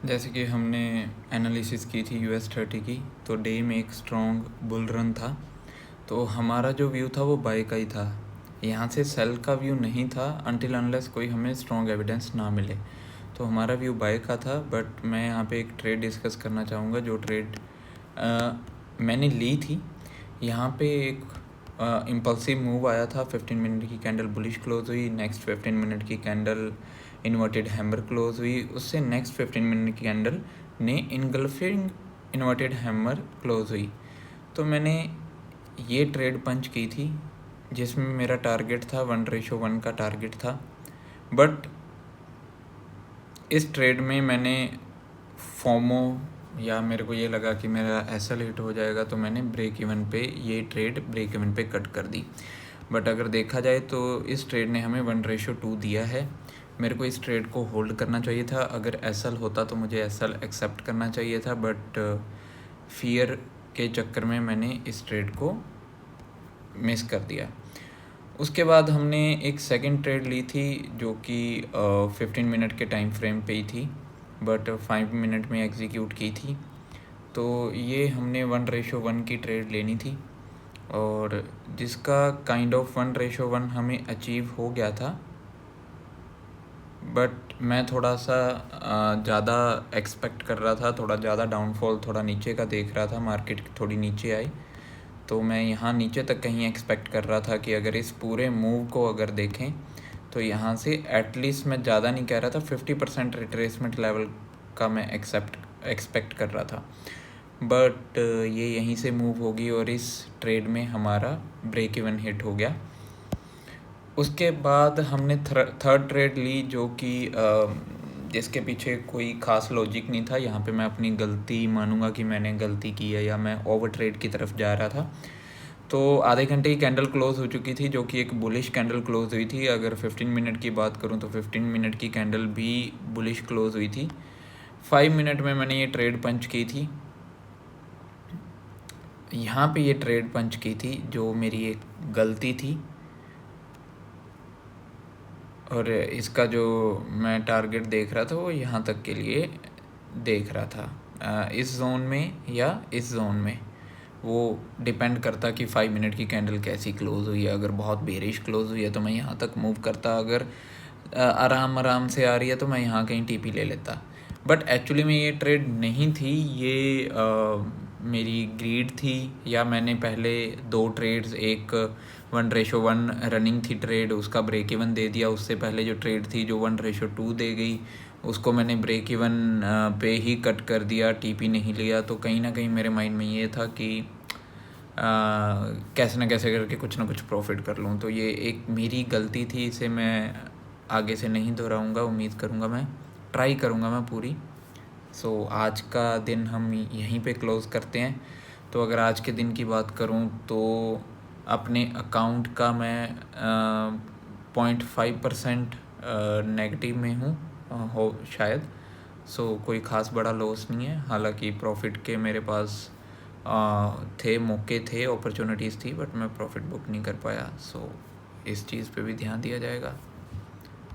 जैसे कि हमने एनालिसिस की थी US30 की, तो डे में एक स्ट्रॉन्ग बुल रन था। तो हमारा जो व्यू था वो बाय का ही था। यहाँ से सेल का व्यू नहीं था अनटिल अनलेस कोई हमें स्ट्रॉन्ग एविडेंस ना मिले। तो हमारा व्यू बाय का था। बट मैं यहाँ पे एक ट्रेड डिस्कस करना चाहूँगा जो ट्रेड मैंने ली थी। यहाँ पे एक इम्पल्सिव मूव आया था। 15 मिनट की कैंडल बुलिश क्लोज हुई, नेक्स्ट 15 मिनट की कैंडल इन्वर्टेड हैमर क्लोज हुई, उससे नेक्स्ट 15 मिनट की कैंडल ने इनगल्फिंग इन्वर्टेड हैमर क्लोज हुई। तो मैंने ये ट्रेड पंच की थी जिसमें मेरा टारगेट था 1:1 का टारगेट था। बट इस ट्रेड में मैंने फोमो या मेरे को ये लगा कि मेरा एसएल हिट हो जाएगा, तो मैंने ब्रेक इवन पे ये ट्रेड ब्रेक इवन पे कट कर दी। बट अगर देखा जाए तो इस ट्रेड ने हमें 1:2 दिया है। मेरे को इस ट्रेड को होल्ड करना चाहिए था। अगर एसएल होता तो मुझे एसएल एक्सेप्ट करना चाहिए था, बट फियर के चक्कर में मैंने इस ट्रेड को मिस कर दिया। उसके बाद हमने एक सेकंड ट्रेड ली थी जो कि 15 मिनट के टाइम फ्रेम पे ही थी, बट 5 मिनट में एग्जीक्यूट की थी। तो ये हमने 1:1 की ट्रेड लेनी थी और जिसका काइंड ऑफ 1:1 हमें अचीव हो गया था। बट मैं थोड़ा सा ज़्यादा एक्सपेक्ट कर रहा था, थोड़ा ज़्यादा डाउनफॉल थोड़ा नीचे का देख रहा था, मार्केट थोड़ी नीचे आई। तो मैं यहाँ नीचे तक कहीं एक्सपेक्ट कर रहा था कि अगर इस पूरे मूव को अगर देखें तो यहाँ से एटलीस्ट, मैं ज़्यादा नहीं कह रहा था, 50% रिट्रेसमेंट लेवल का मैं एक्सपेक्ट कर रहा था। बट ये यहीं से मूव होगी और इस ट्रेड में हमारा ब्रेक इवन हिट हो गया। उसके बाद हमने थर्ड ट्रेड ली जो कि जिसके पीछे कोई ख़ास लॉजिक नहीं था। यहाँ पे मैं अपनी गलती मानूंगा कि मैंने गलती की है या मैं ओवर ट्रेड की तरफ जा रहा था। तो आधे घंटे की कैंडल क्लोज हो चुकी थी जो कि एक बुलिश कैंडल क्लोज हुई थी। अगर 15 मिनट की बात करूँ तो 15 मिनट की कैंडल भी बुलिश क्लोज हुई थी। 5 मिनट में मैंने ये ट्रेड पंच की थी। यहाँ पे ये ट्रेड पंच की थी जो मेरी एक गलती थी और इसका जो मैं टारगेट देख रहा था वो यहाँ तक के लिए देख रहा था। इस जोन में या इस जोन में वो डिपेंड करता कि 5 मिनट की कैंडल कैसी क्लोज हुई है। अगर बहुत बेरिश क्लोज हुई है तो मैं यहाँ तक मूव करता, अगर आराम से आ रही है तो मैं यहाँ कहीं टीपी ले लेता। बट एक्चुअली में ये ट्रेड नहीं थी, ये मेरी ग्रीड थी, या मैंने पहले 2 ट्रेड्स, एक 1:1 रनिंग थी ट्रेड, उसका ब्रेक इवन दे दिया। उससे पहले जो ट्रेड थी जो 1:2 दे गई, उसको मैंने ब्रेक इवन पे ही कट कर दिया, टीपी नहीं लिया। तो कहीं ना कहीं मेरे माइंड में ये था कि कैसे ना कैसे करके कुछ ना कुछ प्रॉफिट कर लूँ। तो ये एक मेरी गलती थी, इसे मैं आगे से नहीं दोहराऊँगा। उम्मीद करूँगा, मैं ट्राई करूँगा मैं पूरी। सो आज का दिन हम यहीं पे क्लोज़ करते हैं। तो अगर आज के दिन की बात करूँ तो अपने अकाउंट का मैं 0.5% नेगेटिव में हूँ, हो शायद। सो कोई ख़ास बड़ा लॉस नहीं है। हालांकि प्रॉफिट के मेरे पास थे, मौके थे, अपॉर्चुनिटीज़ थी, बट मैं प्रॉफिट बुक नहीं कर पाया। सो इस चीज़ पे भी ध्यान दिया जाएगा।